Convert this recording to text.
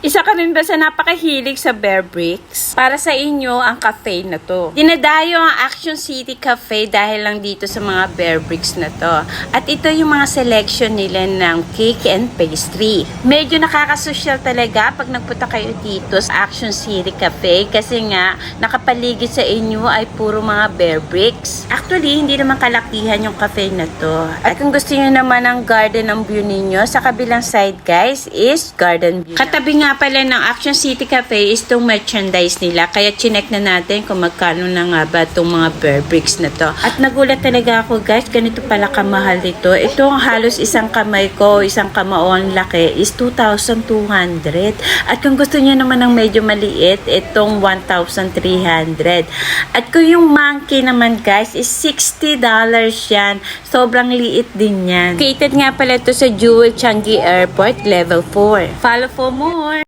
Isa ka rin ba sa napakahilig sa Bear Bricks? Para sa inyo ang cafe na to. Dinadayo ang Action City Cafe dahil lang dito sa mga Bear Bricks na to. At ito yung mga selection nila ng cake and pastry. Medyo nakakasosyal talaga pag nagpunta kayo dito sa Action City Cafe kasi nga nakapaligid sa inyo ay puro mga Bear Bricks. Actually, hindi naman kalakihan yung cafe na to. At kung gusto niyo naman ng garden ng view ninyo, sa kabilang side guys is garden view. Katabi nga pala ng Action City Cafe is itong merchandise nila. Kaya chinek na natin kung magkano na nga ba itong mga Bear Bricks na to. At nagulat talaga ako guys, ganito pala kamahal dito. Itong halos isang kamay ko, isang kamao ang laki is 2,200. At kung gusto niyo naman ng medyo maliit, itong 1,300. At kung yung monkey naman guys is $60 yan. Sobrang liit din yan. Located nga pala ito sa Jewel Changi Airport Level 4. Follow for more!